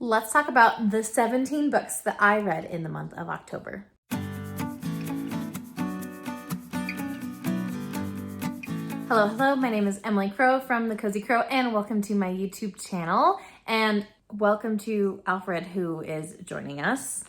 Let's talk about the 17 books that I read in the month of October. Hello, my name is Emily Crow from The Cozy Crow, and welcome to my YouTube channel. And welcome to Alfred, who is joining us.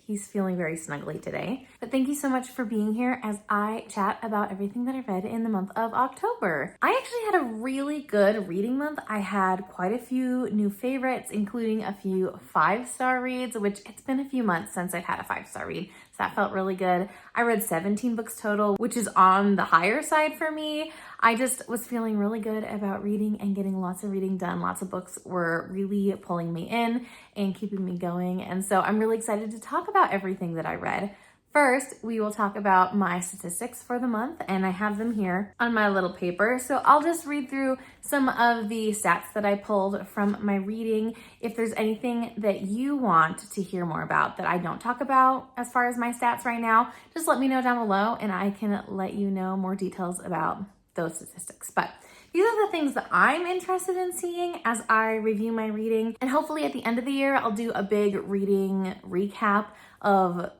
He's feeling very snuggly today. But thank you so much for being here as I chat about everything that I read in the month of October. I actually had a really good reading month. I had quite a few new favorites, including a few 5-star reads, which it's been a few months since I've had a 5-star read. So that felt really good. I read 17 books total, which is on the higher side for me. I just was feeling really good about reading and getting lots of reading done. Lots of books were really pulling me in and keeping me going. And so I'm really excited to talk about everything that I read. First, we will talk about my statistics for the month, and I have them here on my little paper. So I'll just read through some of the stats that I pulled from my reading. If there's anything that you want to hear more about that I don't talk about as far as my stats right now, just let me know down below and I can let you know more details about those statistics. But these are the things that I'm interested in seeing as I review my reading. And hopefully at the end of the year, I'll do a big reading recap of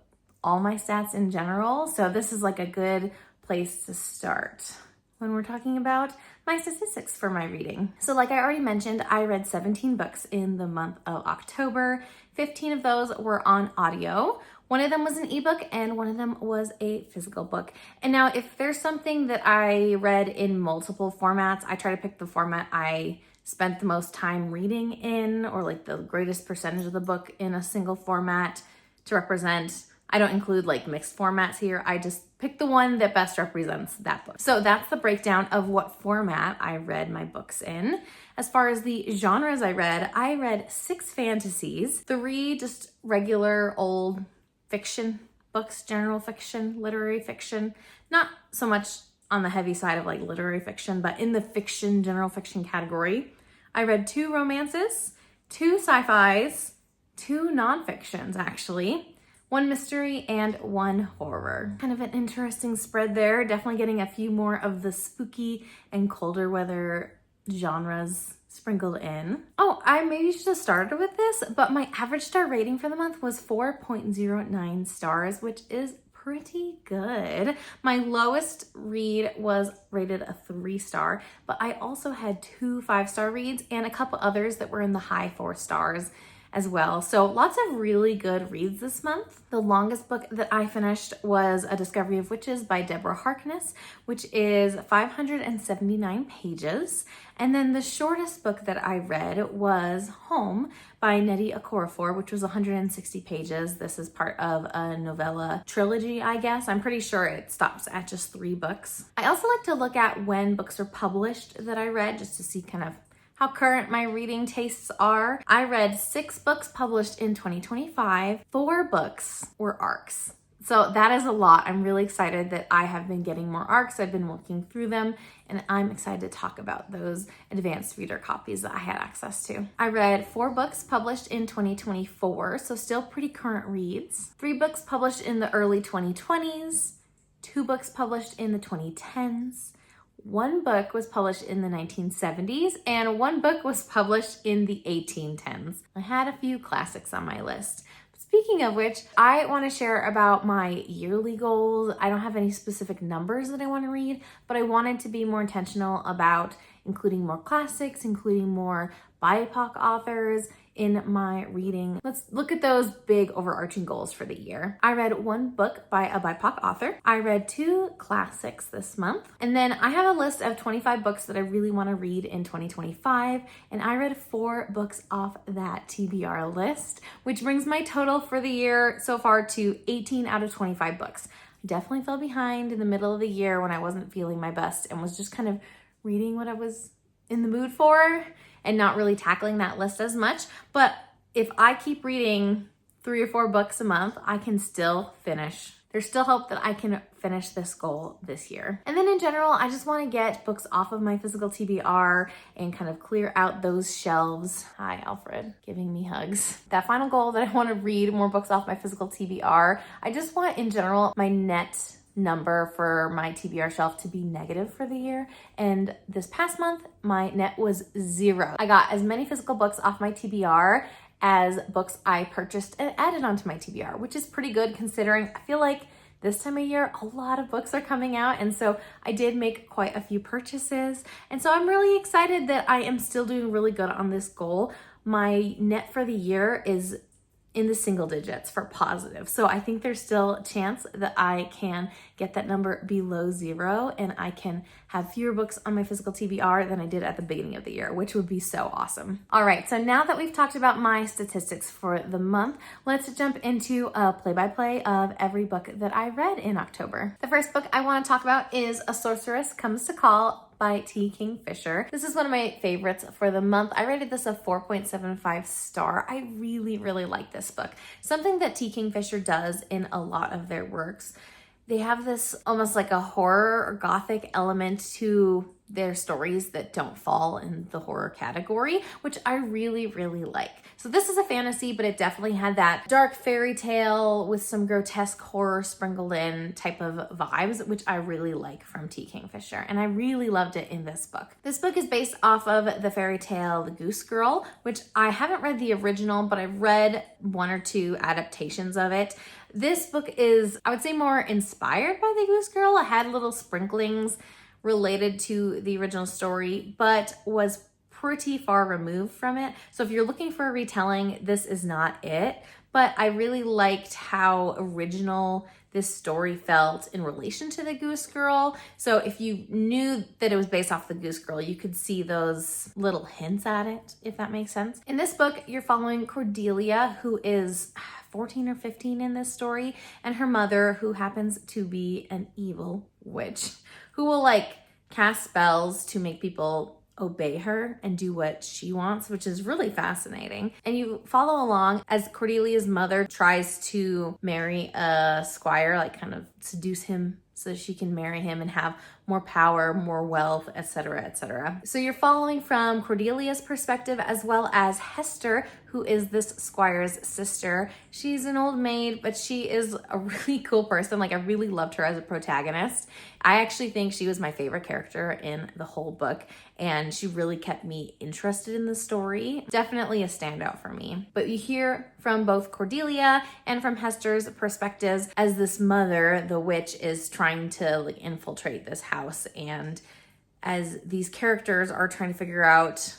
all my stats in general. So this is like a good place to start when we're talking about my statistics for my reading. So like I already mentioned, I read 17 books in the month of October. 15 of those were on audio. One of them was an ebook and one of them was a physical book. And now if there's something that I read in multiple formats, I try to pick the format I spent the most time reading in, or like the greatest percentage of the book in a single format to represent. I don't include like mixed formats here. I just pick the one that best represents that book. So that's the breakdown of what format I read my books in. As far as the genres I read 6 fantasies, 3 just regular old fiction books, general fiction, literary fiction, not so much on the heavy side of like literary fiction, but in the fiction, general fiction category. I read 2 romances, 2 sci-fis, 2 nonfictions actually, 1 mystery and 1 horror. Kind of an interesting spread there. Definitely getting a few more of the spooky and colder weather genres sprinkled in. Oh, I maybe should have started with this, but my average star rating for the month was 4.09 stars, which is pretty good. My lowest read was rated a 3-star, but I also had 2 5-star reads and a couple others that were in the high 4 stars as well. So lots of really good reads this month. The longest book that I finished was A Discovery of Witches by Deborah Harkness, which is 579 pages. And then the shortest book that I read was Home by Nnedi Okorafor, which was 160 pages. This is part of a novella trilogy, I guess. I'm pretty sure it stops at just 3 books. I also like to look at when books are published that I read, just to see kind of how current my reading tastes are. I read 6 books published in 2025. 4 books were ARCs. So that is a lot. I'm really excited that I have been getting more ARCs. I've been working through them, and I'm excited to talk about those advanced reader copies that I had access to. I read 4 books published in 2024, so still pretty current reads. 3 books published in the early 2020s, 2 books published in the 2010s, 1 book was published in the 1970s, and 1 book was published in the 1810s. I had a few classics on my list. Speaking of which, I want to share about my yearly goals. I don't have any specific numbers that I want to read, but I wanted to be more intentional about including more classics, including more BIPOC authors in my reading. Let's look at those big overarching goals for the year. I read 1 book by a BIPOC author. I read 2 classics this month. And then I have a list of 25 books that I really want to read in 2025. And I read 4 books off that TBR list, which brings my total for the year so far to 18 out of 25 books. I definitely fell behind in the middle of the year when I wasn't feeling my best and was just kind of reading what I was in the mood for and not really tackling that list as much. But if I keep reading 3 or 4 books a month, I can still finish. There's still hope that I can finish this goal this year. And then in general, I just want to get books off of my physical TBR and kind of clear out those shelves. Hi, Alfred, giving me hugs. That final goal that I want to read more books off my physical TBR. I just want, in general, my net number for my TBR shelf to be negative for the year. And this past month, my net was 0. I got as many physical books off my TBR as books I purchased and added onto my TBR, which is pretty good considering I feel like this time of year, a lot of books are coming out. And so I did make quite a few purchases. And so I'm really excited that I am still doing really good on this goal. My net for the year is in the single digits for positive. So I think there's still a chance that I can get that number below 0 and I can have fewer books on my physical TBR than I did at the beginning of the year, which would be so awesome. All right, so now that we've talked about my statistics for the month, let's jump into a play-by-play of every book that I read in October. The first book I want to talk about is A Sorceress Comes to Call by T. Kingfisher. This is one of my favorites for the month. I rated this a 4.75 star. I really, really like this book. Something that T. Kingfisher does in a lot of their works, they have this almost like a horror or gothic element to their stories that don't fall in the horror category, which I really, really like. So this is a fantasy, but it definitely had that dark fairy tale with some grotesque horror sprinkled in type of vibes, which I really like from T. Kingfisher. And I really loved it in this book. This book is based off of the fairy tale The Goose Girl, which I haven't read the original, but I've read 1 or 2 adaptations of it. This book is, I would say, more inspired by The Goose Girl. It had little sprinklings related to the original story, but was pretty far removed from it. So if you're looking for a retelling, this is not it. But I really liked how original this story felt in relation to The Goose Girl. So if you knew that it was based off The Goose Girl, you could see those little hints at it, if that makes sense. In this book, you're following Cordelia, who is 14 or 15 in this story, and her mother, who happens to be an evil witch, who will like cast spells to make people obey her and do what she wants, which is really fascinating. And you follow along as Cordelia's mother tries to marry a squire, like kind of seduce him so she can marry him and have more power, more wealth, etc., etc. So you're following from Cordelia's perspective as well as Hester, who is this squire's sister. She's an old maid, but she is a really cool person. Like, I really loved her as a protagonist. I actually think she was my favorite character in the whole book, and she really kept me interested in the story. Definitely a standout for me. But you hear from both Cordelia and from Hester's perspectives as this mother, the witch, is trying to like infiltrate this house, and as these characters are trying to figure out,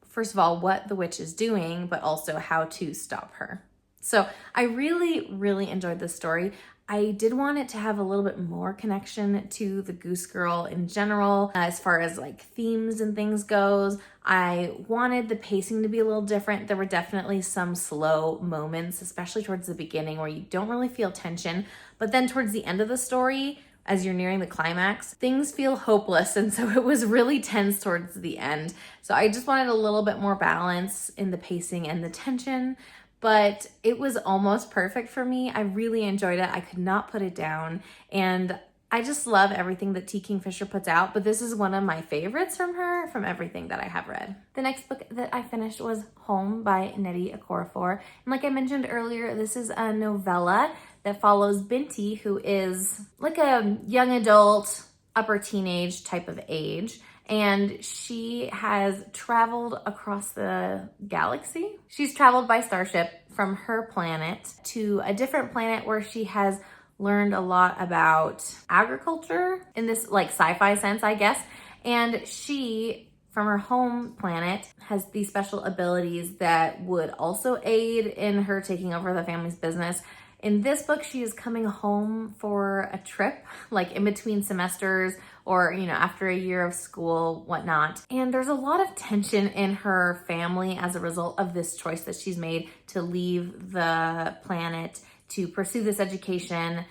first of all, what the witch is doing, but also how to stop her. So I really, really enjoyed this story. I did want it to have a little bit more connection to The Goose Girl in general, as far as like themes and things goes. I wanted the pacing to be a little different. There were definitely some slow moments, especially towards the beginning, where you don't really feel tension. But then towards the end of the story, as you're nearing the climax, things feel hopeless. And so it was really tense towards the end. So I just wanted a little bit more balance in the pacing and the tension, but it was almost perfect for me. I really enjoyed it. I could not put it down. And I just love everything that T. Kingfisher puts out, but this is one of my favorites from her, from everything that I have read. The next book that I finished was Home by Nnedi Okorafor. And like I mentioned earlier, this is a novella that follows Binti, who is like a young adult, upper teenage type of age. And she has traveled across the galaxy. She's traveled by starship from her planet to a different planet where she has learned a lot about agriculture in this like sci-fi sense, I guess. And she, from her home planet, has these special abilities that would also aid in her taking over the family's business. In this book, she is coming home for a trip, like in between semesters or, you know, after a year of school, whatnot. And there's a lot of tension in her family as a result of this choice that she's made to leave the planet to pursue this education.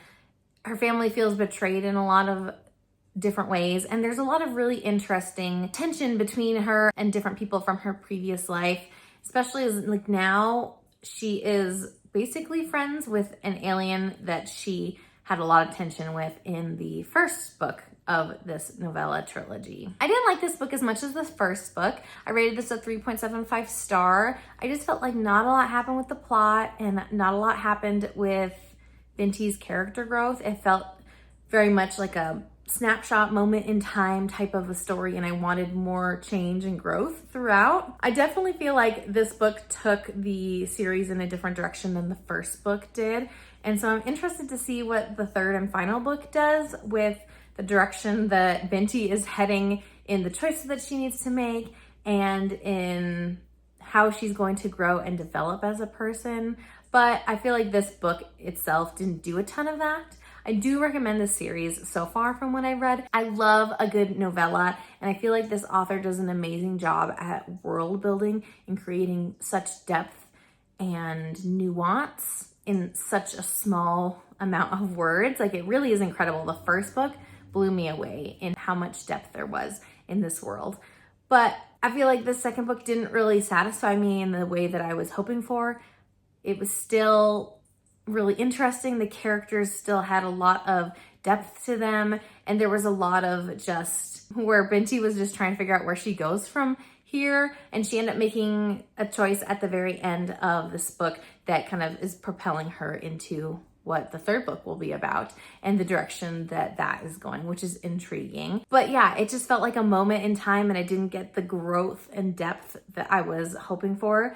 Her family feels betrayed in a lot of different ways. And there's a lot of really interesting tension between her and different people from her previous life, especially as like now she is basically friends with an alien that she had a lot of tension with in the first book of this novella trilogy. I didn't like this book as much as the first book. I rated this a 3.75 star. I just felt like not a lot happened with the plot and not a lot happened with Binti's character growth. It felt very much like a snapshot moment in time type of a story, and I wanted more change and growth throughout. I definitely feel like this book took the series in a different direction than the first book did. And so I'm interested to see what the third and final book does with the direction that Binti is heading in the choices that she needs to make and in how she's going to grow and develop as a person. But I feel like this book itself didn't do a ton of that. I do recommend this series so far from what I read. I love a good novella, and I feel like this author does an amazing job at world building and creating such depth and nuance in such a small amount of words. Like, it really is incredible. The first book blew me away in how much depth there was in this world. But I feel like the second book didn't really satisfy me in the way that I was hoping for. It was still really interesting. The characters still had a lot of depth to them, and there was a lot of just where Binti was just trying to figure out where she goes from here, and she ended up making a choice at the very end of this book that kind of is propelling her into what the third book will be about and the direction that that is going, which is intriguing. But yeah, it just felt like a moment in time, and I didn't get the growth and depth that I was hoping for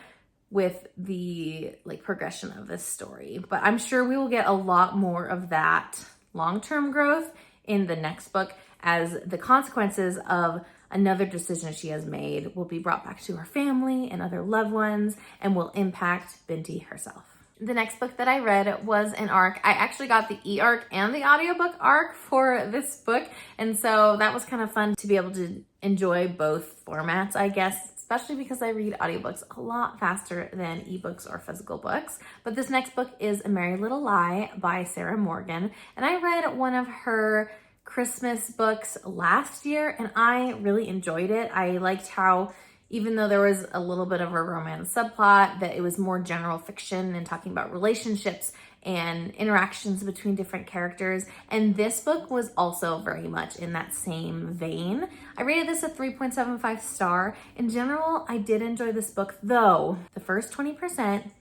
with the progression of this story. But I'm sure we will get a lot more of that long-term growth in the next book, as the consequences of another decision she has made will be brought back to her family and other loved ones and will impact Binti herself. The next book that I read was an ARC. I actually got the e-ARC and the audiobook ARC for this book, and so that was kind of fun to be able to enjoy both formats, I guess, especially because I read audiobooks a lot faster than ebooks or physical books. But this next book is A Merry Little Lie by Sarah Morgan, and I read one of her Christmas books last year, and I really enjoyed it. I liked how, even though there was a little bit of a romance subplot, that it was more general fiction and talking about relationships and interactions between different characters. And this book was also very much in that same vein. I rated this a 3.75 star. In general, I did enjoy this book, though the first 20%,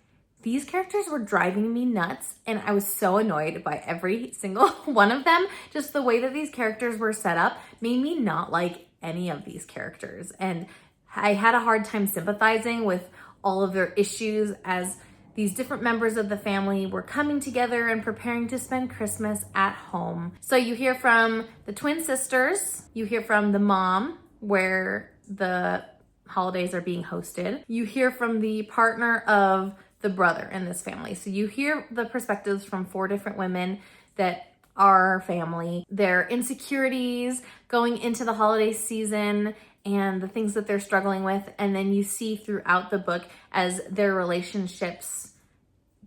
these characters were driving me nuts, and I was so annoyed by every single one of them. Just the way that these characters were set up made me not like any of these characters. And I had a hard time sympathizing with all of their issues as these different members of the family were coming together and preparing to spend Christmas at home. So you hear from the twin sisters, you hear from the mom, where the holidays are being hosted. You hear from the partner of the brother in this family. So you hear the perspectives from 4 different women that are family, their insecurities going into the holiday season and the things that they're struggling with. And then you see throughout the book as their relationships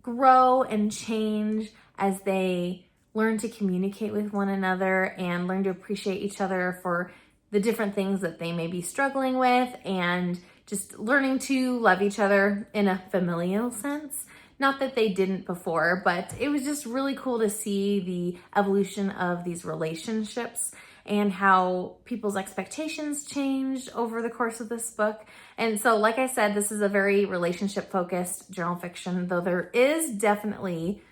grow and change, as they learn to communicate with one another and learn to appreciate each other for the different things that they may be struggling with, and just learning to love each other in a familial sense. Not that they didn't before, but it was just really cool to see the evolution of these relationships and how people's expectations changed over the course of this book. And so, like I said, this is a very relationship-focused journal fiction, though there is definitely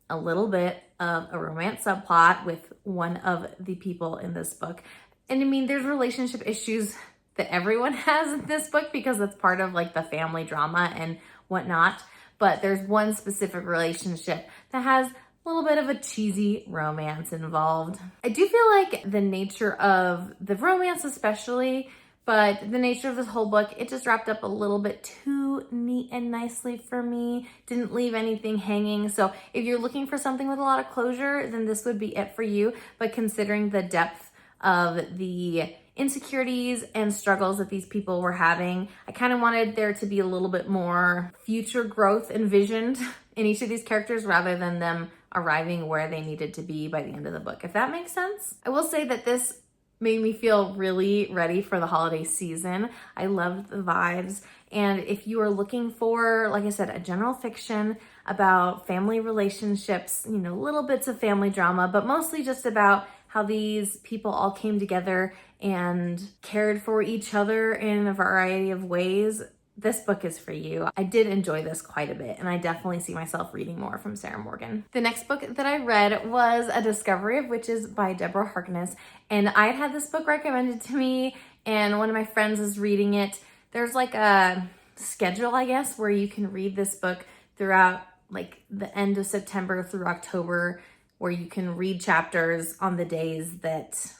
a little bit of a romance subplot with one of the people in this book. And I mean, there's relationship issues that everyone has in this book because it's part of the family drama and whatnot. But there's one specific relationship that has a little bit of a cheesy romance involved. I do feel like the nature of the romance especially, but the nature of this whole book, it just wrapped up a little bit too neat and nicely for me. Didn't leave anything hanging. So if you're looking for something with a lot of closure, then this would be it for you. But considering the depth of the insecurities and struggles that these people were having, I kind of wanted there to be a little bit more future growth envisioned in each of these characters rather than them arriving where they needed to be by the end of the book, if that makes sense. I will say that this made me feel really ready for the holiday season. I loved the vibes. And if you are looking for, like I said, a general fiction about family relationships, little bits of family drama, but mostly just about how these people all came together and cared for each other in a variety of ways, this book is for you. I did enjoy this quite a bit, and I definitely see myself reading more from Sarah Morgan. The next book that I read was A Discovery of Witches by Deborah Harkness, and I had this book recommended to me, and one of my friends is reading it. There's like a schedule, I guess, where you can read this book throughout like the end of September through October, where you can read chapters on the days that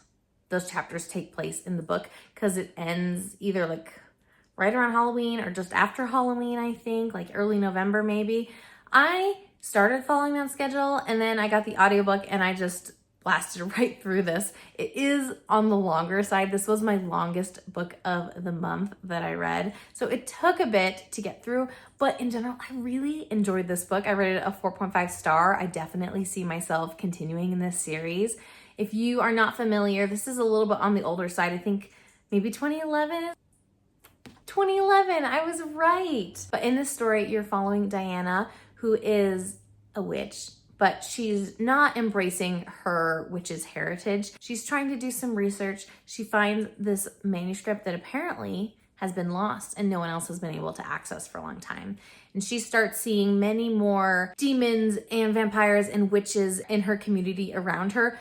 those chapters take place in the book, because it ends either like right around Halloween or just after Halloween, I think, like early November maybe. I started following that schedule, and then I got the audiobook and I just blasted right through this. It is on the longer side. This was my longest book of the month that I read. So it took a bit to get through, but in general, I really enjoyed this book. I rated it a 4.5 star. I definitely see myself continuing in this series. If you are not familiar, this is a little bit on the older side. I think maybe 2011. 2011, I was right. But in this story, you're following Diana, who is a witch, but she's not embracing her witch's heritage. She's trying to do some research. She finds this manuscript that apparently has been lost and no one else has been able to access for a long time. And she starts seeing many more demons and vampires and witches in her community around her,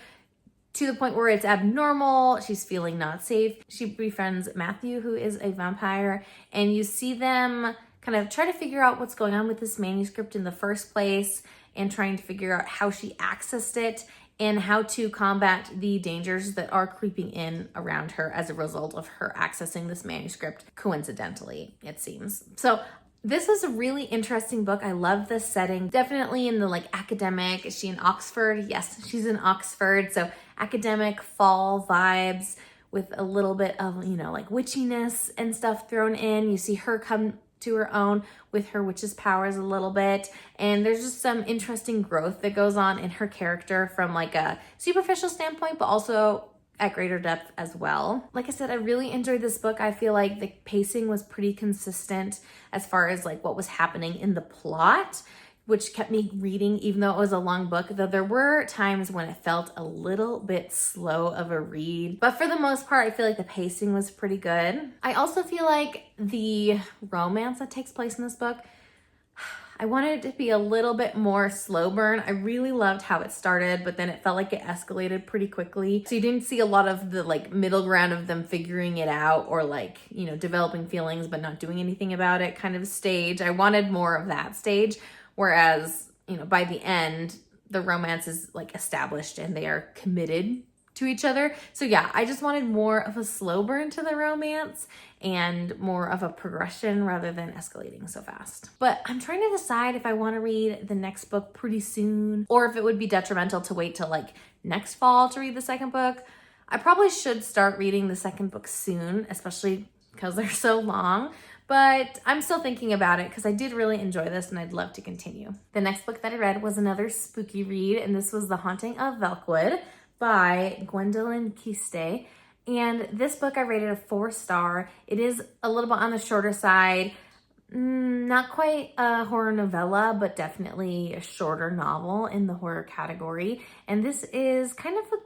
to the point where it's abnormal. She's feeling not safe. She befriends Matthew, who is a vampire, and you see them kind of try to figure out what's going on with this manuscript in the first place, and trying to figure out how she accessed it and how to combat the dangers that are creeping in around her as a result of her accessing this manuscript coincidentally, it seems. So this is a really interesting book. I love this setting. Definitely in the like academic. Is she in Oxford? Yes, she's in Oxford. So academic fall vibes with a little bit of, you know, like witchiness and stuff thrown in. You see her come to her own with her witch's powers a little bit. And there's just some interesting growth that goes on in her character from like a superficial standpoint, but also at greater depth as well. Like I said, I really enjoyed this book. I feel like the pacing was pretty consistent as far as like what was happening in the plot, which kept me reading even though it was a long book, though there were times when it felt a little bit slow of a read. But for the most part, I feel like the pacing was pretty good. I also feel like the romance that takes place in this book, I wanted it to be a little bit more slow burn. I really loved how it started, but then it felt like it escalated pretty quickly. So you didn't see a lot of the like middle ground of them figuring it out or like, you know, developing feelings but not doing anything about it kind of stage. I wanted more of that stage. Whereas, you know, by the end, the romance is like established and they are committed to each other. So yeah, I just wanted more of a slow burn to the romance and more of a progression rather than escalating so fast. But I'm trying to decide if I want to read the next book pretty soon or if it would be detrimental to wait till like next fall to read the second book. I probably should start reading the second book soon, especially because they're so long. But I'm still thinking about it because I did really enjoy this and I'd love to continue. The next book that I read was another spooky read, and this was The Haunting of Velkwood by Gwendolyn Kiste. And this book I rated a 4 star. It is a little bit on the shorter side, not quite a horror novella, but definitely a shorter novel in the horror category. And this is kind of a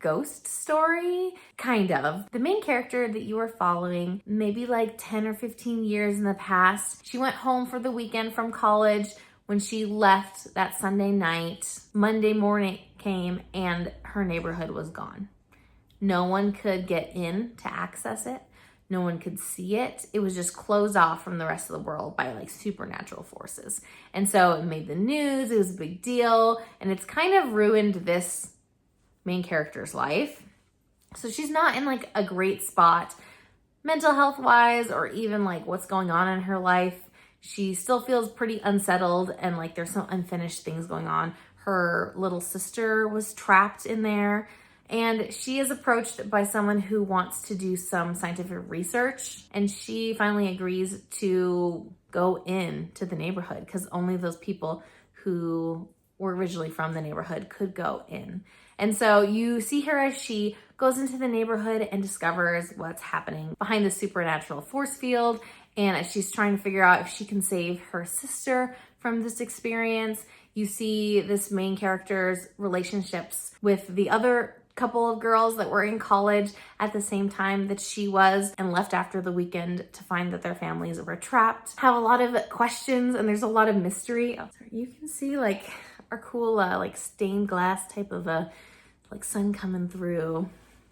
ghost story, kind of. The main character that you are following, maybe like 10 or 15 years in the past, she went home for the weekend from college. When she left that Sunday night, Monday morning came and her neighborhood was gone. No one could get in to access it. No one could see it. It was just closed off from the rest of the world by like supernatural forces. And so it made the news. It was a big deal. And it's kind of ruined this main character's life. So she's not in like a great spot mental health wise or even like what's going on in her life. She still feels pretty unsettled and like there's some unfinished things going on. Her little sister was trapped in there, and she is approached by someone who wants to do some scientific research, and she finally agrees to go into the neighborhood because only those people who were originally from the neighborhood could go in. And so you see her as she goes into the neighborhood and discovers what's happening behind the supernatural force field. And as she's trying to figure out if she can save her sister from this experience, you see this main character's relationships with the other couple of girls that were in college at the same time that she was and left after the weekend to find that their families were trapped. Have a lot of questions and there's a lot of mystery. Oh, sorry. You can see like our cool like stained glass type of like sun coming through.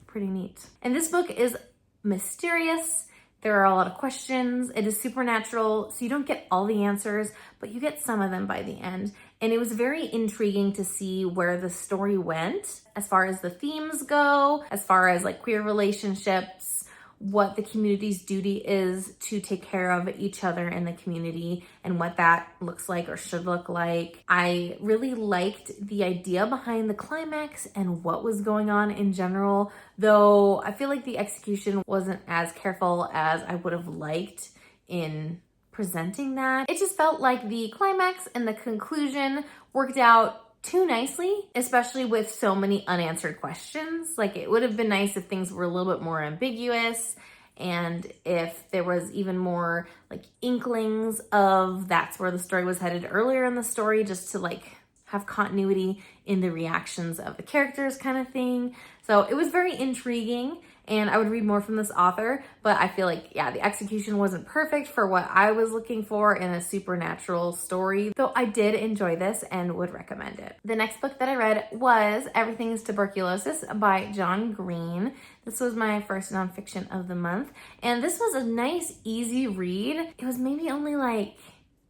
Pretty neat. And this book is mysterious. There are a lot of questions. It is supernatural, so you don't get all the answers, but you get some of them by the end. And it was very intriguing to see where the story went as far as the themes go, as far as like queer relationships, what the community's duty is to take care of each other in the community and what that looks like or should look like. I really liked the idea behind the climax and what was going on in general, though I feel like the execution wasn't as careful as I would have liked in presenting that. It just felt like the climax and the conclusion worked out too nicely, especially with so many unanswered questions. Like it would have been nice if things were a little bit more ambiguous and if there was even more like inklings of that's where the story was headed earlier in the story, just to like have continuity in the reactions of the characters kind of thing. So it was very intriguing and I would read more from this author, but I feel like, yeah, the execution wasn't perfect for what I was looking for in a supernatural story, though I did enjoy this and would recommend it. The next book that I read was Everything is Tuberculosis by John Green. This was my first nonfiction of the month, and this was a nice, easy read. It was maybe only like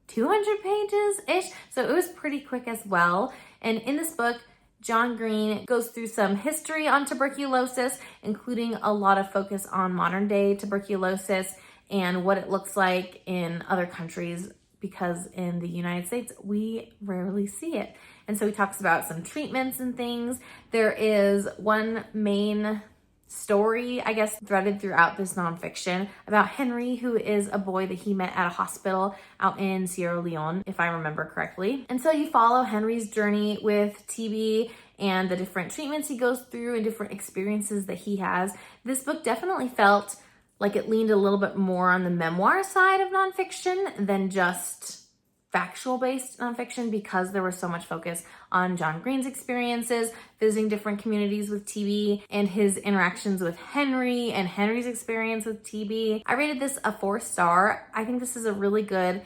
200 pages-ish, so it was pretty quick as well. And in this book, John Green goes through some history on tuberculosis, including a lot of focus on modern day tuberculosis and what it looks like in other countries, because in the United States, we rarely see it. And so he talks about some treatments and things. There is one main story, I guess, threaded throughout this nonfiction about Henry, who is a boy that he met at a hospital out in Sierra Leone, if I remember correctly. And so you follow Henry's journey with TB and the different treatments he goes through and different experiences that he has. This book definitely felt like it leaned a little bit more on the memoir side of nonfiction than just factual-based nonfiction, because there was so much focus on John Green's experiences, visiting different communities with TB, and his interactions with Henry and Henry's experience with TB. I rated this a 4-star. I think this is a really good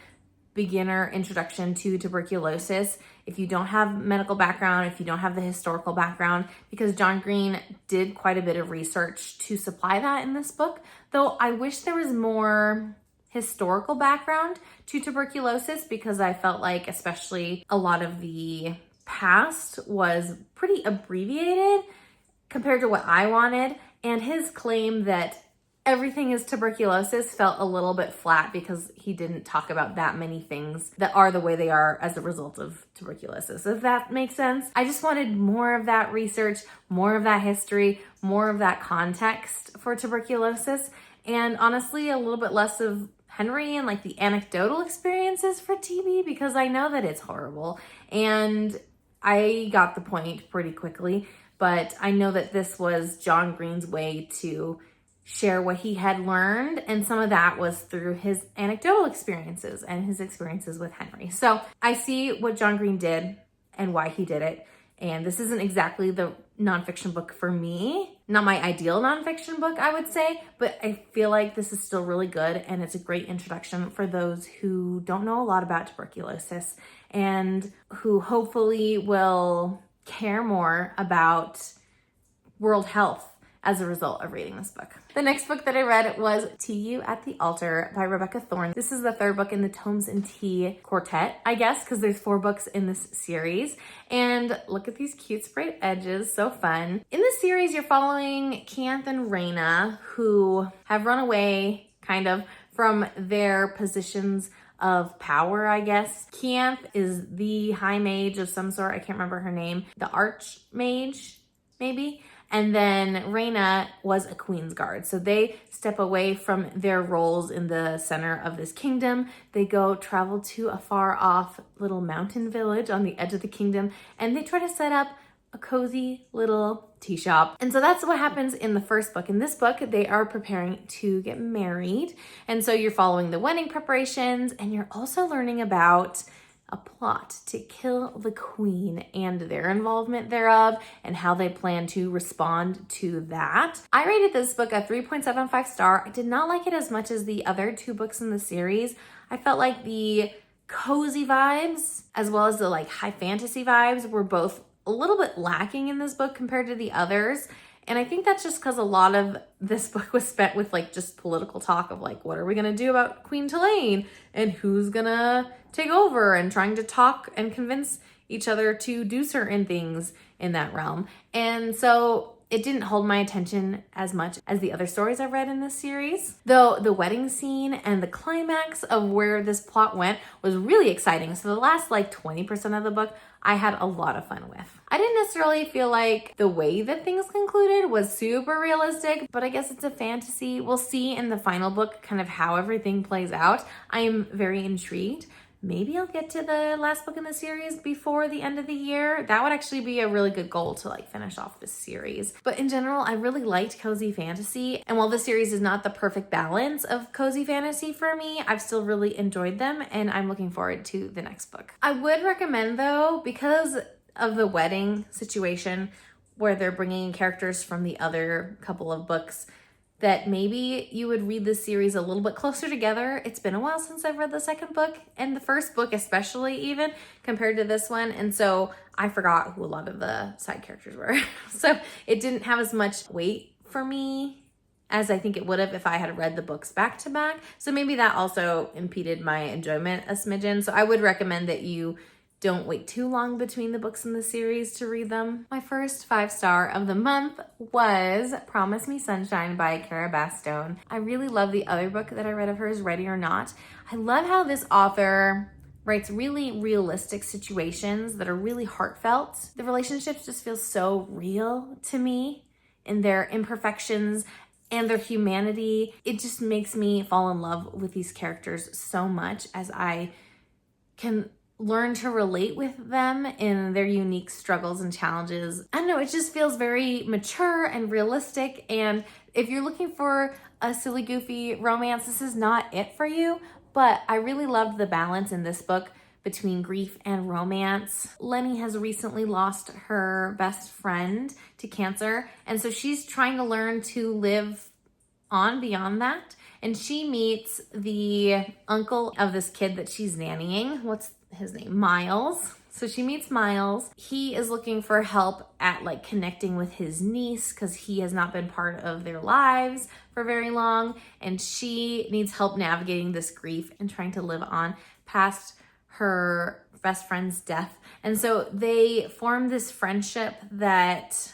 beginner introduction to tuberculosis if you don't have medical background, if you don't have the historical background, because John Green did quite a bit of research to supply that in this book, though I wish there was more historical background to tuberculosis, because I felt like especially a lot of the past was pretty abbreviated compared to what I wanted, and his claim that everything is tuberculosis felt a little bit flat because he didn't talk about that many things that are the way they are as a result of tuberculosis, if that makes sense. I just wanted more of that research, more of that history, more of that context for tuberculosis, and honestly a little bit less of Henry and like the anecdotal experiences for TB, because I know that it's horrible and I got the point pretty quickly, but I know that this was John Green's way to share what he had learned, and some of that was through his anecdotal experiences and his experiences with Henry. So I see what John Green did and why he did it, and this isn't exactly the nonfiction book for me, not my ideal nonfiction book, I would say, but I feel like this is still really good, and it's a great introduction for those who don't know a lot about tuberculosis and who hopefully will care more about world health as a result of reading this book. The next book that I read was To You at the Altar by Rebecca Thorne. This is the third book in the Tomes and Tea quartet, I guess, because there's 4 books in this series. And look at these cute sprayed edges, so fun. In this series, you're following Kianth and Reyna, who have run away, kind of, from their positions of power, I guess. Kianth is the high mage of some sort, I can't remember her name. The archmage, maybe? And then Reyna was a queen's guard. So they step away from their roles in the center of this kingdom. They go travel to a far off little mountain village on the edge of the kingdom, and they try to set up a cozy little tea shop. And so that's what happens in the first book. In this book, they are preparing to get married. And so you're following the wedding preparations, and you're also learning about a plot to kill the queen and their involvement thereof and how they plan to respond to that. I rated this book a 3.75 star. I did not like it as much as the other 2 books in the series. I felt like the cozy vibes as well as the like high fantasy vibes were both a little bit lacking in this book compared to the others. And I think that's just because a lot of this book was spent with like just political talk of like, what are we going to do about Queen Tulane and who's going to take over, and trying to talk and convince each other to do certain things in that realm. And so it didn't hold my attention as much as the other stories I've read in this series. Though the wedding scene and the climax of where this plot went was really exciting. So the last like 20% of the book, I had a lot of fun with. I didn't necessarily feel like the way that things concluded was super realistic, but I guess it's a fantasy. We'll see in the final book kind of how everything plays out. I am very intrigued. Maybe I'll get to the last book in the series before the end of the year. That would actually be a really good goal to like finish off this series. But in general, I really liked cozy fantasy. And while this series is not the perfect balance of cozy fantasy for me, I've still really enjoyed them, and I'm looking forward to the next book. I would recommend though, because of the wedding situation where they're bringing in characters from the other couple of books, that maybe you would read this series a little bit closer together. It's been a while since I've read the second book, and the first book especially even, compared to this one. And so I forgot who a lot of the side characters were. So it didn't have as much weight for me as I think it would have if I had read the books back to back. So maybe that also impeded my enjoyment a smidgen. So I would recommend that you don't wait too long between the books in the series to read them. My first 5-star of the month was Promise Me Sunshine by Cara Bastone. I really love the other book that I read of hers, Ready or Not. I love how this author writes really realistic situations that are really heartfelt. The relationships just feel so real to me in their imperfections and their humanity. It just makes me fall in love with these characters so much as I can learn to relate with them in their unique struggles and challenges. I don't know, it just feels very mature and realistic. And if you're looking for a silly, goofy romance, this is not it for you. But I really loved the balance in this book between grief and romance. Lenny has recently lost her best friend to cancer, and so she's trying to learn to live on beyond that. And she meets the uncle of this kid that she's nannying. What's his name? Miles. So she meets Miles. He is looking for help at like connecting with his niece because he has not been part of their lives for very long. And she needs help navigating this grief and trying to live on past her best friend's death. And so they form this friendship that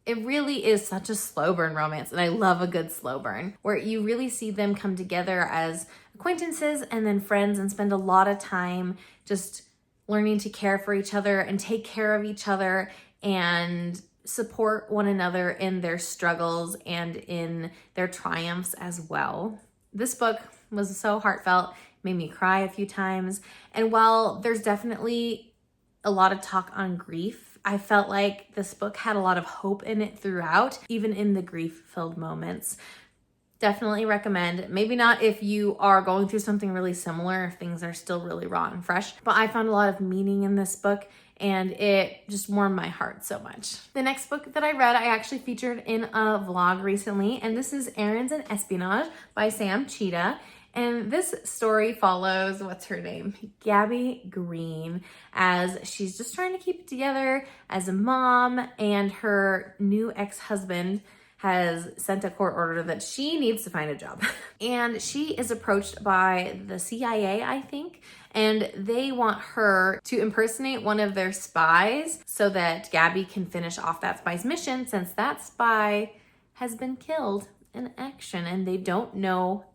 it really is such a slow burn romance. And I love a good slow burn where you really see them come together as acquaintances and then friends and spend a lot of time just learning to care for each other and take care of each other and support one another in their struggles and in their triumphs as well. This book was so heartfelt, made me cry a few times. And while there's definitely a lot of talk on grief, I felt like this book had a lot of hope in it throughout, even in the grief-filled moments. Definitely recommend. Maybe not if you are going through something really similar, if things are still really raw and fresh, but I found a lot of meaning in this book and it just warmed my heart so much. The next book that I read, I actually featured in a vlog recently, and this is Errands and Espionage by Tschida. And this story follows, what's her name? Gabby Green, as she's just trying to keep it together as a mom, and her new ex-husband has sent a court order that she needs to find a job. And she is approached by the CIA, I think, and they want her to impersonate one of their spies so that Gabby can finish off that spy's mission, since that spy has been killed in action and they don't know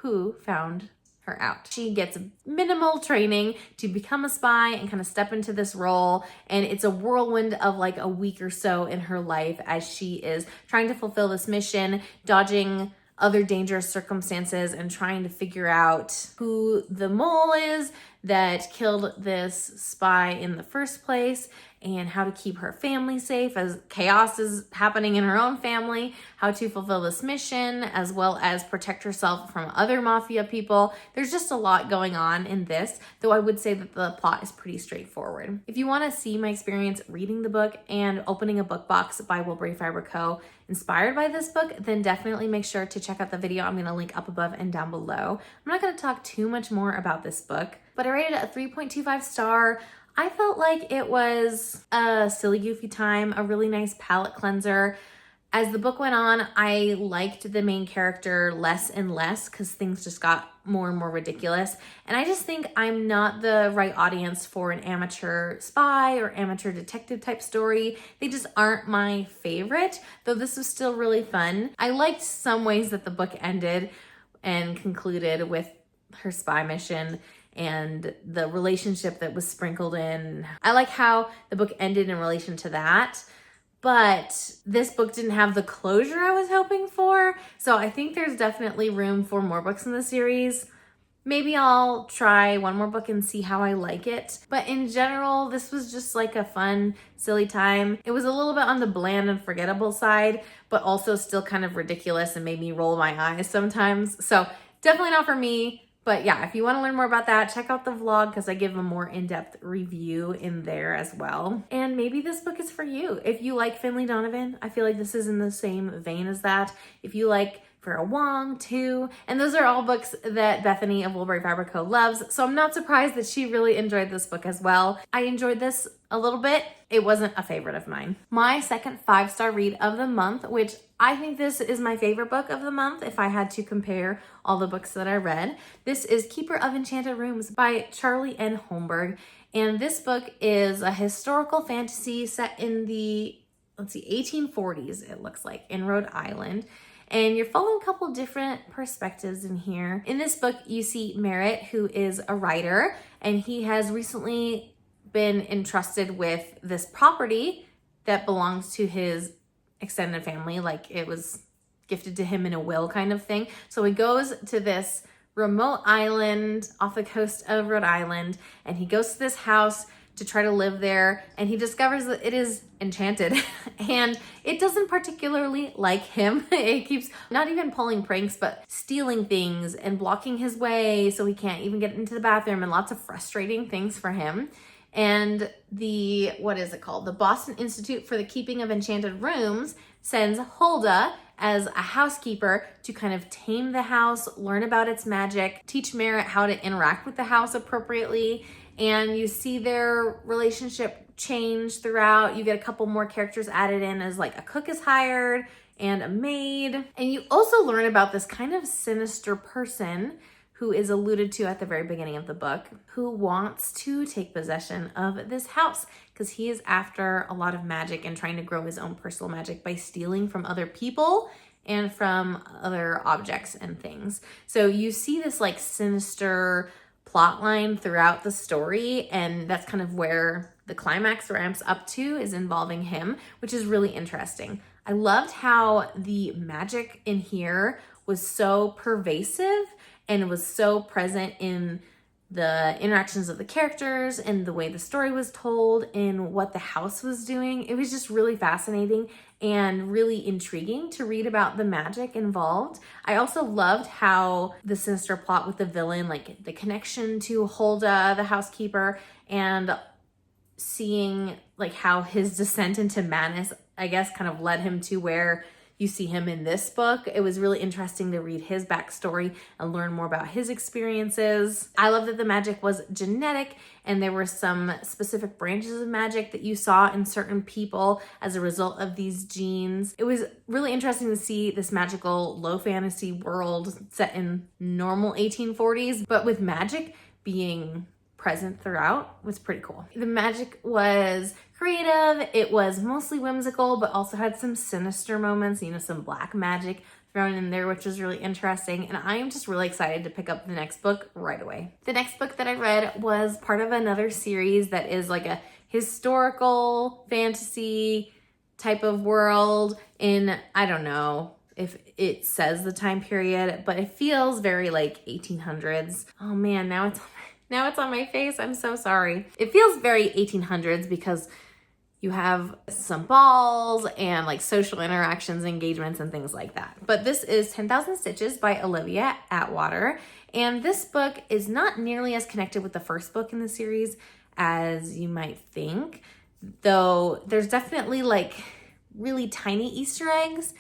who found her out. She gets minimal training to become a spy and kind of step into this role, and it's a whirlwind of like a week or so in her life as she is trying to fulfill this mission, dodging other dangerous circumstances and trying to figure out who the mole is that killed this spy in the first place, and how to keep her family safe as chaos is happening in her own family, how to fulfill this mission, as well as protect herself from other mafia people. There's just a lot going on in this, though I would say that the plot is pretty straightforward. If you want to see my experience reading the book and opening a book box by Wilbury Fiber Co. inspired by this book, then definitely make sure to check out the video I'm going to link up above and down below. I'm not going to talk too much more about this book, but I rated it a 3.25 star. I felt like it was a silly, goofy time, a really nice palate cleanser. As the book went on, I liked the main character less and less because things just got more and more ridiculous. And I just think I'm not the right audience for an amateur spy or amateur detective type story. They just aren't my favorite, though this was still really fun. I liked some ways that the book ended and concluded with her spy mission and the relationship that was sprinkled in. I like how the book ended in relation to that, but this book didn't have the closure I was hoping for. So I think there's definitely room for more books in the series. Maybe I'll try one more book and see how I like it. But in general, this was just like a fun, silly time. It was a little bit on the bland and forgettable side, but also still kind of ridiculous and made me roll my eyes sometimes. So definitely not for me. But yeah, if you want to learn more about that, check out the vlog because I give a more in-depth review in there as well. And maybe this book is for you. If you like Finlay Donovan, I feel like this is in the same vein as that. If you like Vera Wong too, and those are all books that Bethany of Wilbury Fiber Co. loves, so I'm not surprised that she really enjoyed this book as well. I enjoyed this a little bit. It wasn't a favorite of mine. My second 5-star read of the month, which I think this is my favorite book of the month if I had to compare all the books that I read. This is Keeper of Enchanted Rooms by Charlie N. Holmberg. And this book is a historical fantasy set in the, 1840s, it looks like, in Rhode Island. And you're following a couple different perspectives in here. In this book, you see Merritt, who is a writer, and he has recently been entrusted with this property that belongs to his extended family, like it was gifted to him in a will kind of thing. So he goes to this remote island off the coast of Rhode Island, and he goes to this house to try to live there, and he discovers that it is enchanted and it doesn't particularly like him. It keeps not even pulling pranks, but stealing things and blocking his way so he can't even get into the bathroom, and lots of frustrating things for him. And the, the Boston Institute for the Keeping of Enchanted Rooms sends Hulda as a housekeeper to kind of tame the house, learn about its magic, teach Merritt how to interact with the house appropriately. And you see their relationship change throughout. You get a couple more characters added in as like a cook is hired and a maid. And you also learn about this kind of sinister person who is alluded to at the very beginning of the book, who wants to take possession of this house because he is after a lot of magic and trying to grow his own personal magic by stealing from other people and from other objects and things. So you see this like sinister plot line throughout the story, and that's kind of where the climax ramps up to, is involving him, which is really interesting. I loved how the magic in here was so pervasive and was so present in the interactions of the characters and the way the story was told and what the house was doing. It was just really fascinating and really intriguing to read about the magic involved. I also loved how the sinister plot with the villain, like the connection to Hulda, the housekeeper, and seeing like how his descent into madness, I guess, kind of led him to where you see him in this book. It was really interesting to read his backstory and learn more about his experiences. I love that the magic was genetic and there were some specific branches of magic that you saw in certain people as a result of these genes. It was really interesting to see this magical low fantasy world set in normal 1840s, but with magic being present throughout was pretty cool. The magic was creative, it was mostly whimsical, but also had some sinister moments, some black magic thrown in there, which was really interesting. And I am just really excited to pick up the next book right away. The next book that I read was part of another series that is like a historical fantasy type of world in, I don't know if it says the time period, but it feels very like 1800s. Oh man, now it's on Now it's on my face. I'm so sorry. It feels very 1800s because you have some balls and like social interactions, engagements, and things like that. But this is 10,000 Stitches by Olivia Atwater. And this book is not nearly as connected with the first book in the series as you might think, though there's definitely like really tiny Easter eggs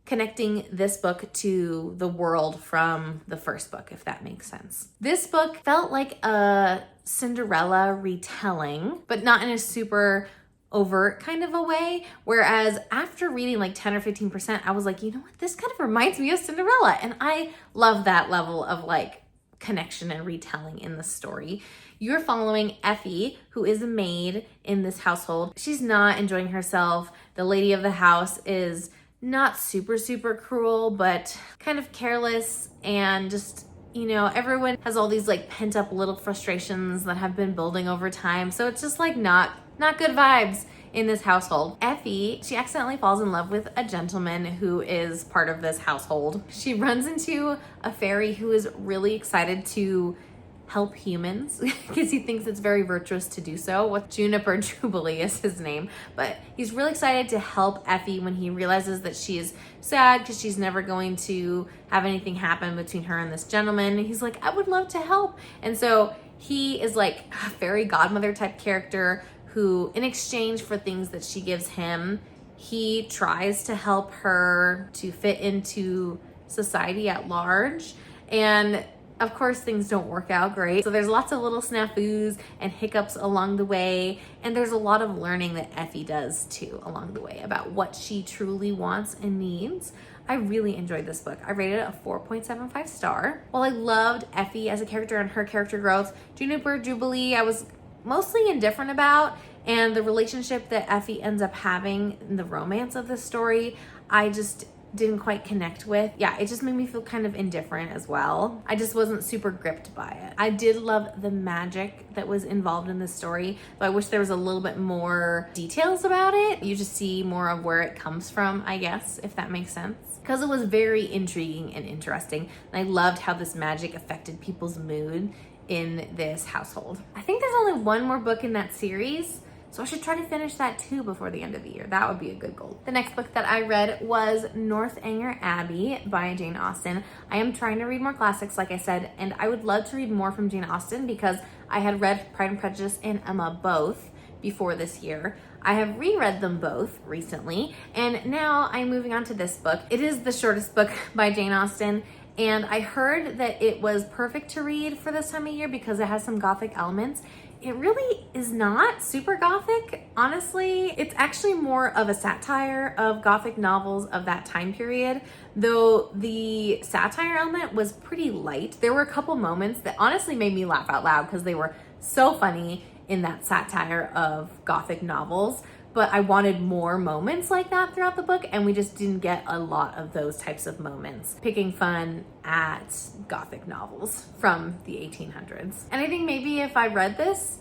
connecting this book to the world from the first book, if that makes sense. This book felt like a Cinderella retelling, but not in a super overt kind of a way. Whereas after reading like 10 or 15%, I was like, you know what? This kind of reminds me of Cinderella. And I love that level of like connection and retelling in the story. You're following Effie, who is a maid in this household. She's not enjoying herself. The lady of the house is not super cruel, but kind of careless, and just, you know, everyone has all these like pent up little frustrations that have been building over time. So it's just like not good vibes in this household. Effie, she accidentally falls in love with a gentleman who is part of this household. She runs into a fairy who is really excited to help humans because he thinks it's very virtuous to do so. With Juniper Jubilee is his name, but he's really excited to help Effie when he realizes that she is sad because she's never going to have anything happen between her and this gentleman. And he's like, I would love to help. And so he is like a fairy godmother type character who, in exchange for things that she gives him, he tries to help her to fit into society at large. And of course, things don't work out great. So there's lots of little snafus and hiccups along the way. And there's a lot of learning that Effie does too along the way about what she truly wants and needs. I really enjoyed this book. I rated it a 4.75 star. While I loved Effie as a character and her character growth, Juniper Jubilee, I was mostly indifferent about. And the relationship that Effie ends up having in the romance of the story, I just didn't quite connect with. Yeah, it just made me feel kind of indifferent as well. I just wasn't super gripped by it. I did love the magic that was involved in this story, but I wish there was a little bit more details about it. You just see more of where it comes from, I guess, if that makes sense. Because it was very intriguing and interesting. And I loved how this magic affected people's mood in this household. I think there's only one more book in that series, so I should try to finish that too before the end of the year. That would be a good goal. The next book that I read was Northanger Abbey by Jane Austen. I am trying to read more classics, like I said, and I would love to read more from Jane Austen because I had read Pride and Prejudice and Emma both before this year. I have reread them both recently, and now I'm moving on to this book. It is the shortest book by Jane Austen, and I heard that it was perfect to read for this time of year because it has some gothic elements. It really is not super gothic, honestly. It's actually more of a satire of gothic novels of that time period, though the satire element was pretty light. There were a couple moments that honestly made me laugh out loud because they were so funny in that satire of gothic novels, but I wanted more moments like that throughout the book, and we just didn't get a lot of those types of moments, picking fun at gothic novels from the 1800s. And I think maybe if I read this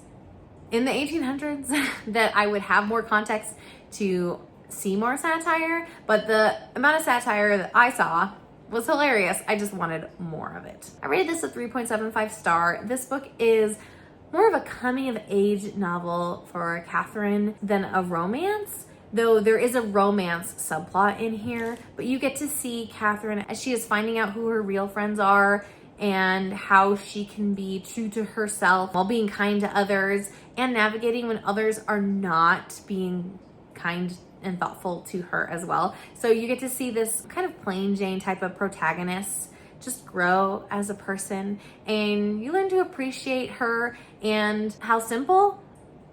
in the 1800s that I would have more context to see more satire, but the amount of satire that I saw was hilarious. I just wanted more of it. I rated this a 3.75 star. This book is more of a coming of age novel for Catherine than a romance, though there is a romance subplot in here, but you get to see Catherine as she is finding out who her real friends are and how she can be true to herself while being kind to others and navigating when others are not being kind and thoughtful to her as well. So you get to see this kind of plain Jane type of protagonist just grow as a person, and you learn to appreciate her and how simple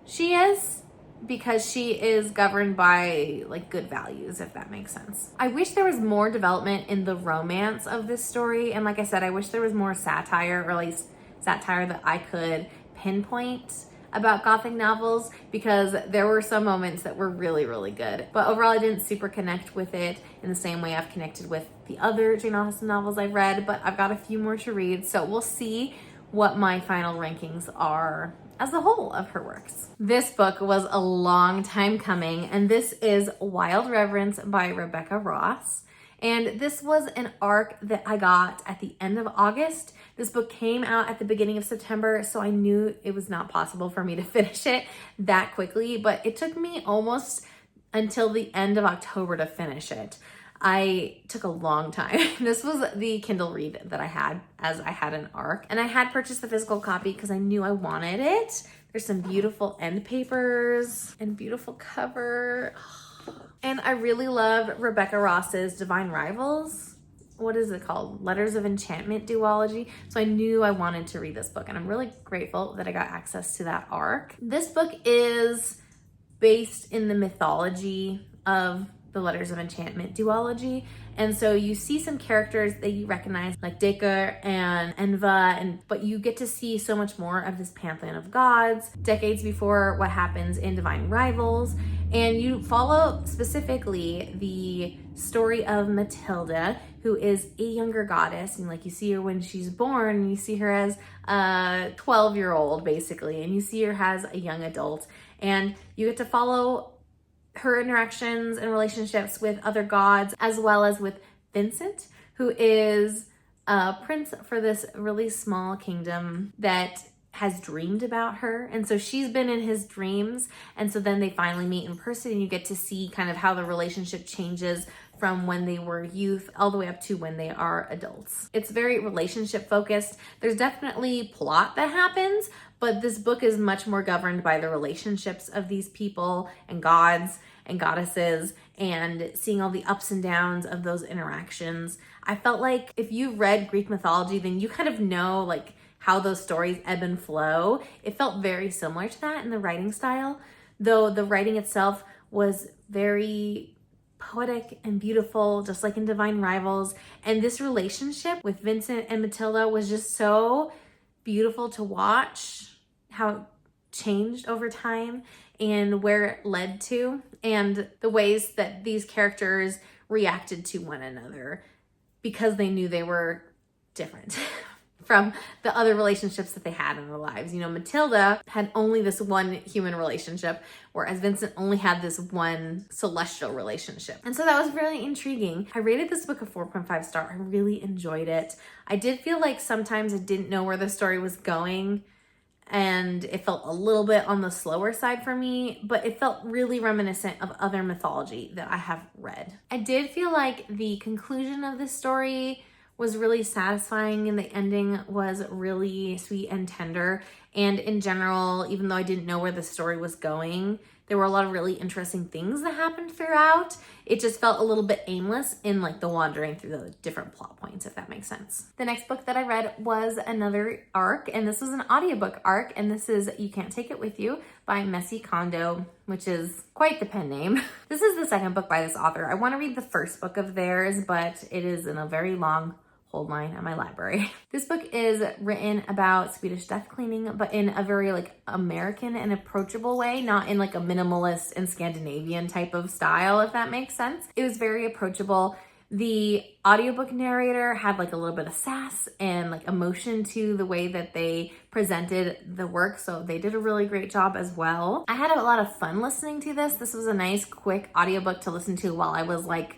she is because she is governed by like good values, if that makes sense. I wish there was more development in the romance of this story, and like I said, I wish there was more satire, or at least satire that I could pinpoint about gothic novels, because there were some moments that were really good, but overall I didn't super connect with it in the same way I've connected with the other Jane Austen novels I've read, but I've got a few more to read, so we'll see what my final rankings are as a whole of her works. This book was a long time coming, and this is Wild Reverence by Rebecca Ross. And this was an arc that I got at the end of August. This book came out at the beginning of September, so I knew it was not possible for me to finish it that quickly, but it took me almost until the end of October to finish it. I took a long time. This was the Kindle read that I had, as I had an arc, and I had purchased the physical copy because I knew I wanted it. There's some beautiful end papers and beautiful cover. And I really love Rebecca Ross's Divine Rivals. What is it called? Letters of Enchantment duology. So I knew I wanted to read this book, and I'm really grateful that I got access to that arc. This book is based in the mythology of the Letters of Enchantment duology. And so you see some characters that you recognize, like Deka and Enva, but you get to see so much more of this pantheon of gods decades before what happens in Divine Rivals. And you follow specifically the story of Matilda, who is a younger goddess. And like you see her when she's born, and you see her as a 12-year-old basically, and you see her as a young adult. And you get to follow her interactions and relationships with other gods, as well as with Vincent, who is a prince for this really small kingdom that has dreamed about her. And so she's been in his dreams. And so then they finally meet in person, and you get to see kind of how the relationship changes from when they were youth all the way up to when they are adults. It's very relationship focused. There's definitely plot that happens, but this book is much more governed by the relationships of these people and gods and goddesses, and seeing all the ups and downs of those interactions. I felt like if you read Greek mythology, then you kind of know like how those stories ebb and flow. It felt very similar to that in the writing style, though the writing itself was very poetic and beautiful, just like in Divine Rivals. And this relationship with Vincent and Matilda was just so beautiful to watch, how it changed over time and where it led to, and the ways that these characters reacted to one another because they knew they were different from the other relationships that they had in their lives. You know, Matilda had only this one human relationship, whereas Vincent only had this one celestial relationship. And so that was really intriguing. I rated this book a 4.5 star. I really enjoyed it. I did feel like sometimes I didn't know where the story was going, and it felt a little bit on the slower side for me, but it felt really reminiscent of other mythology that I have read. I did feel like the conclusion of this story was really satisfying, and the ending was really sweet and tender. And in general, even though I didn't know where the story was going, there were a lot of really interesting things that happened throughout. It just felt a little bit aimless in like the wandering through the different plot points, if that makes sense. The next book that I read was another arc, and this was an audiobook arc, and this is You Can't Take It With You by Messie Condo, which is quite the pen name. This is the second book by this author. I want to read the first book of theirs, but it is in a very long hold line at my library. This book is written about Swedish death cleaning, but in a very like American and approachable way, not in like a minimalist and Scandinavian type of style, if that makes sense. It was very approachable. The audiobook narrator had like a little bit of sass and like emotion to the way that they presented the work, so they did a really great job as well. I had a lot of fun listening to this. This was a nice quick audiobook to listen to while I was like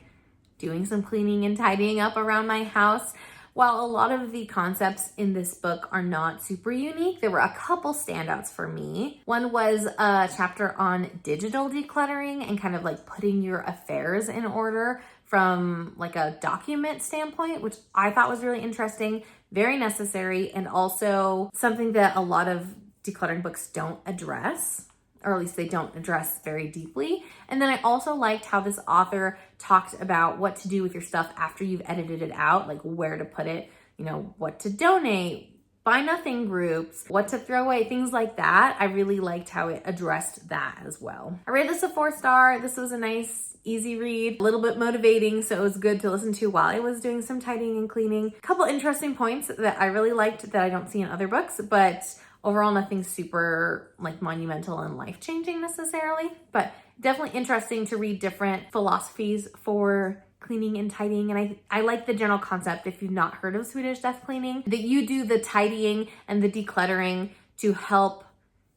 doing some cleaning and tidying up around my house. While a lot of the concepts in this book are not super unique, there were a couple standouts for me. One was a chapter on digital decluttering and kind of like putting your affairs in order from like a document standpoint, which I thought was really interesting, very necessary, and also something that a lot of decluttering books don't address, or at least they don't address very deeply. And then I also liked how this author talked about what to do with your stuff after you've edited it out, like where to put it, you know, what to donate, buy nothing groups, what to throw away, things like that. I really liked how it addressed that as well. I rated this a 4-star. This was a nice, easy read, a little bit motivating, so it was good to listen to while I was doing some tidying and cleaning. A couple interesting points that I really liked that I don't see in other books, but overall, nothing super like monumental and life-changing necessarily, but definitely interesting to read different philosophies for cleaning and tidying. And I like the general concept, if you've not heard of Swedish death cleaning, that you do the tidying and the decluttering to help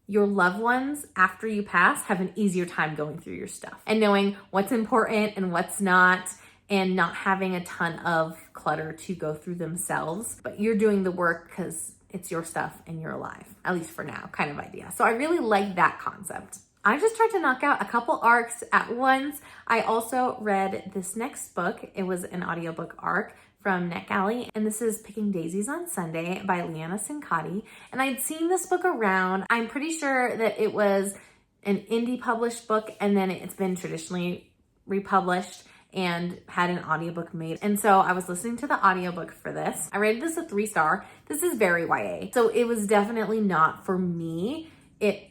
your loved ones after you pass have an easier time going through your stuff and knowing what's important and what's not, and not having a ton of clutter to go through themselves, but you're doing the work because it's your stuff and you're alive, at least for now, kind of idea. So I really like that concept. I just tried to knock out a couple arcs at once. I also read this next book. It was an audiobook arc from NetGalley, and this is Picking Daisies on Sunday by Liana Cincotti. And I'd seen this book around. I'm pretty sure that it was an indie published book, and then it's been traditionally republished and had an audiobook made. And so I was listening to the audiobook for this. I rated this a 3-star. This is very YA. So it was definitely not for me. It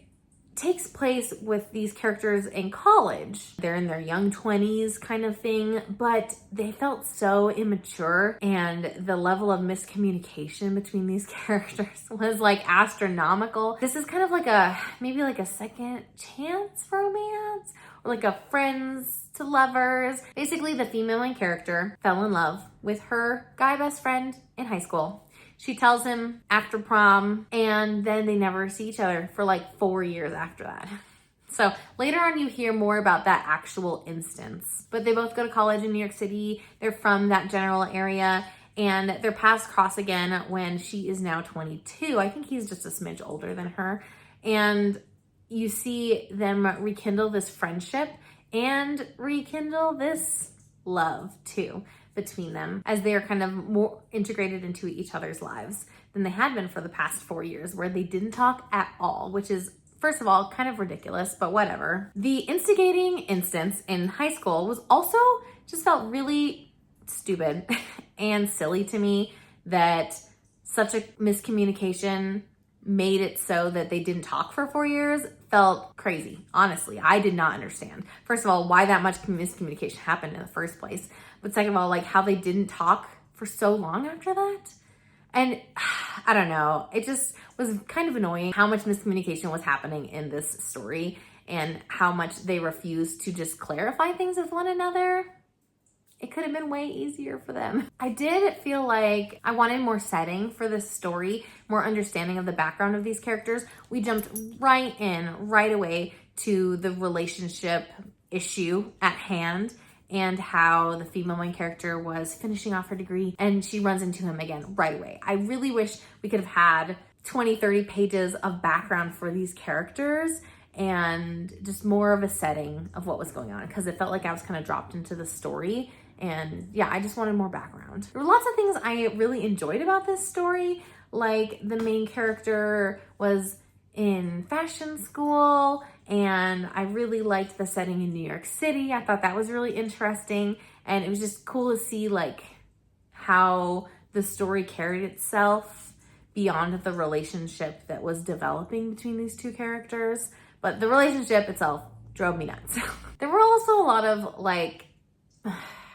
takes place with these characters in college. They're in their young 20s kind of thing, but they felt so immature, and the level of miscommunication between these characters was like astronomical. This is kind of like maybe like a second chance romance, or like a friends to lovers. Basically, the female main character fell in love with her guy best friend in high school. She tells him after prom, and then they never see each other for like 4 years after that. So later on, you hear more about that actual instance. But they both go to college in New York City. They're from that general area, and their paths cross again when she is now 22. I think he's just a smidge older than her. And you see them rekindle this friendship and rekindle this love too between them, as they are kind of more integrated into each other's lives than they had been for the past 4 years, where they didn't talk at all, which is, first of all, kind of ridiculous, but whatever. The instigating instance in high school was also just felt really stupid and silly to me, that such a miscommunication made it so that they didn't talk for 4 years. Felt crazy. Honestly, I did not understand. First of all, why that much miscommunication happened in the first place. But second of all, like how they didn't talk for so long after that. And I don't know, it just was kind of annoying how much miscommunication was happening in this story and how much they refused to just clarify things with one another. It could have been way easier for them. I did feel like I wanted more setting for this story, more understanding of the background of these characters. We jumped right away to the relationship issue at hand, and how the female main character was finishing off her degree and she runs into him again right away. I really wish we could have had 20, 30 pages of background for these characters and just more of a setting of what was going on, because it felt like I was kind of dropped into the story. And yeah, I just wanted more background. There were lots of things I really enjoyed about this story, like the main character was in fashion school, and I really liked the setting in New York City. I thought that was really interesting, and it was just cool to see like how the story carried itself beyond the relationship that was developing between these two characters. But the relationship itself drove me nuts. There were also a lot of like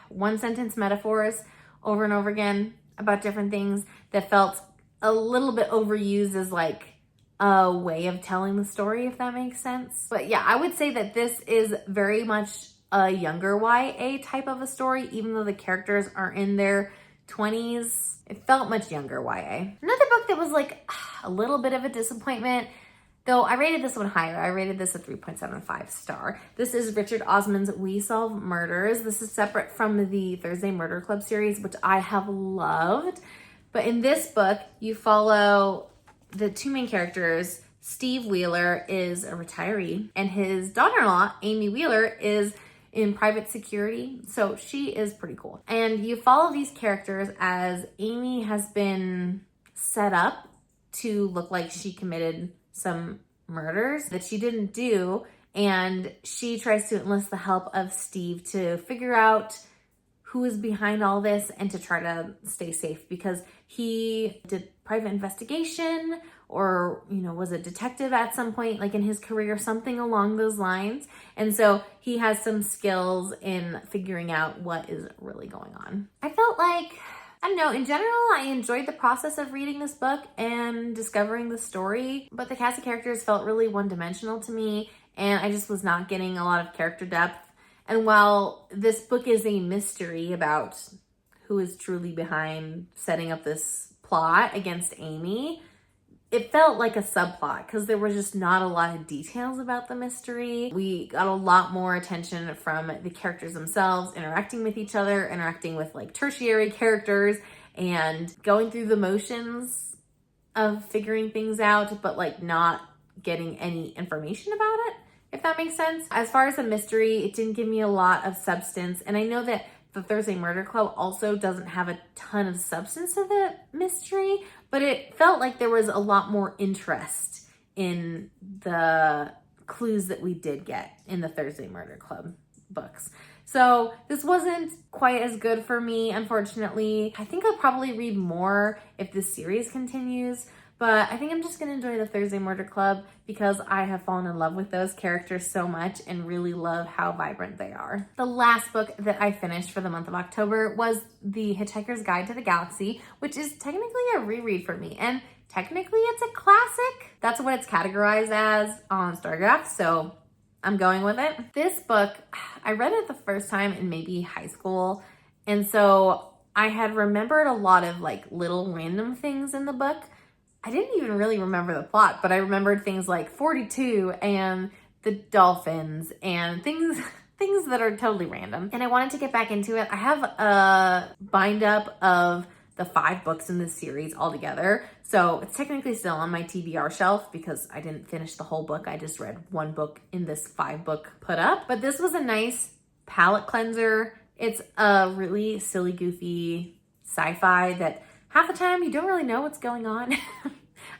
one sentence metaphors over and over again about different things that felt a little bit overused as like a way of telling the story, if that makes sense. But yeah, I would say that this is very much a younger YA type of a story, even though the characters are in their 20s. It felt much younger YA. Another book that was like a little bit of a disappointment, though I rated this one higher. I rated this a 3.75 star. This is Richard Osman's We Solve Murders. This is separate from the Thursday Murder Club series, which I have loved. But in this book, you follow the two main characters. Steve Wheeler is a retiree, and his daughter-in-law, Amy Wheeler, is in private security. So she is pretty cool. And you follow these characters as Amy has been set up to look like she committed some murders that she didn't do, and she tries to enlist the help of Steve to figure out who is behind all this and to try to stay safe, because he did private investigation, or was a detective at some point like in his career, something along those lines. And so he has some skills in figuring out what is really going on. I felt like, I don't know, in general, I enjoyed the process of reading this book and discovering the story, but the cast of characters felt really one-dimensional to me, and I just was not getting a lot of character depth. And while this book is a mystery about who is truly behind setting up this plot against Amy, it felt like a subplot because there was just not a lot of details about the mystery. We got a lot more attention from the characters themselves, interacting with each other, interacting with like tertiary characters, and going through the motions of figuring things out, but like not getting any information about it, if that makes sense. As far as the mystery, it didn't give me a lot of substance. And I know that the Thursday Murder Club also doesn't have a ton of substance to the mystery, but it felt like there was a lot more interest in the clues that we did get in the Thursday Murder Club books. So this wasn't quite as good for me, unfortunately. I think I'll probably read more if this series continues, but I think I'm just gonna enjoy the Thursday Murder Club because I have fallen in love with those characters so much and really love how vibrant they are. The last book that I finished for the month of October was The Hitchhiker's Guide to the Galaxy, which is technically a reread for me. And technically it's a classic. That's what it's categorized as on Stargraph, so I'm going with it. This book, I read it the first time in maybe high school. And so I had remembered a lot of like little random things in the book. I didn't even really remember the plot, but I remembered things like 42 and the dolphins and things that are totally random. And I wanted to get back into it. I have a bind up of the 5 books in this series altogether. So it's technically still on my TBR shelf because I didn't finish the whole book. I just read 1 book in this 5-book put up. But this was a nice palate cleanser. It's a really silly, goofy sci-fi that half the time you don't really know what's going on.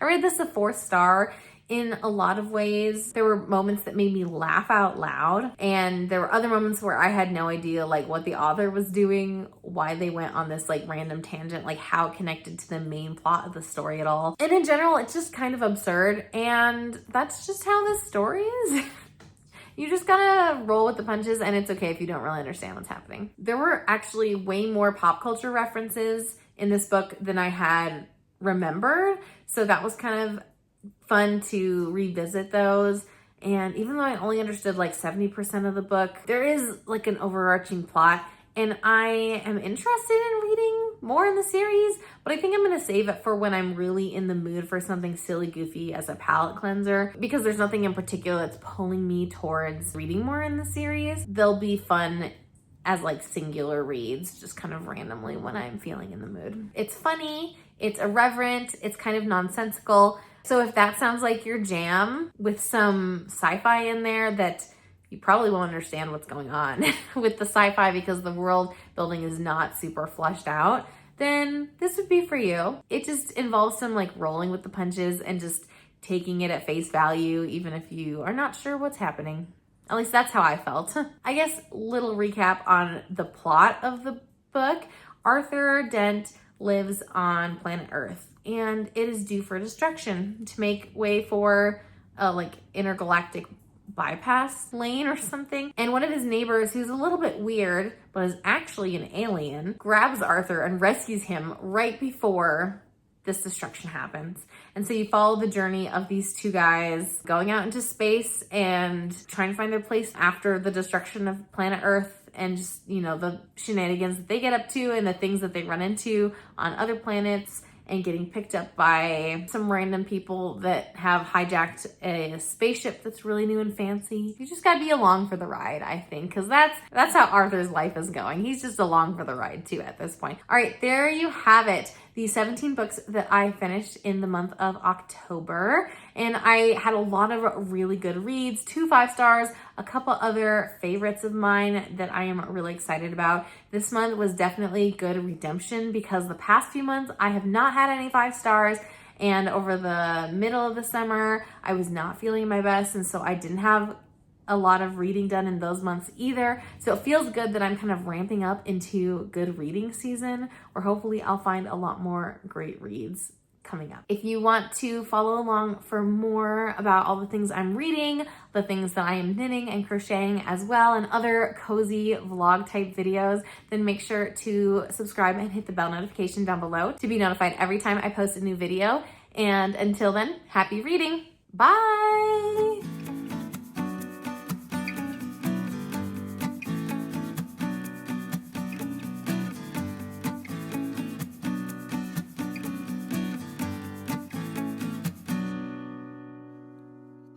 I read this a 4th star in a lot of ways. There were moments that made me laugh out loud, and there were other moments where I had no idea like what the author was doing, why they went on this like random tangent, like how connected to the main plot of the story at all. And in general, it's just kind of absurd, and that's just how this story is. You just gotta roll with the punches, and it's okay if you don't really understand what's happening. There were actually way more pop culture references in this book than I had remembered, so that was kind of fun to revisit those. And even though I only understood like 70% of the book, there is like an overarching plot, and I am interested in reading more in the series, but I think I'm gonna save it for when I'm really in the mood for something silly goofy as a palate cleanser, because there's nothing in particular that's pulling me towards reading more in the series. They'll be fun as like singular reads, just kind of randomly when I'm feeling in the mood. It's funny, it's irreverent, it's kind of nonsensical. So if that sounds like your jam with some sci-fi in there that you probably won't understand what's going on with the sci-fi because the world building is not super fleshed out, then this would be for you. It just involves some like rolling with the punches and just taking it at face value, even if you are not sure what's happening. At least that's how I felt. I guess little recap on the plot of the book. Arthur Dent lives on planet Earth, and it is due for destruction to make way for a like intergalactic bypass lane or something. And one of his neighbors, who's a little bit weird, but is actually an alien, grabs Arthur and rescues him right before this destruction happens. And so you follow the journey of these 2 guys going out into space and trying to find their place after the destruction of planet Earth, and just, you know, the shenanigans that they get up to and the things that they run into on other planets, and getting picked up by some random people that have hijacked a spaceship that's really new and fancy. You just gotta be along for the ride, I think, because that's how Arthur's life is going. He's just along for the ride too at this point. All right, there you have it. The 17 books that I finished in the month of October. And I had a lot of really good reads, 2 5 stars, a couple other favorites of mine that I am really excited about. This month was definitely good redemption because the past few months I have not had any 5 stars. And over the middle of the summer, I was not feeling my best. And so I didn't have a lot of reading done in those months either. So it feels good that I'm kind of ramping up into good reading season, where hopefully I'll find a lot more great reads coming up. If you want to follow along for more about all the things I'm reading, the things that I am knitting and crocheting as well, and other cozy vlog type videos, then make sure to subscribe and hit the bell notification down below to be notified every time I post a new video. And until then, happy reading. Bye.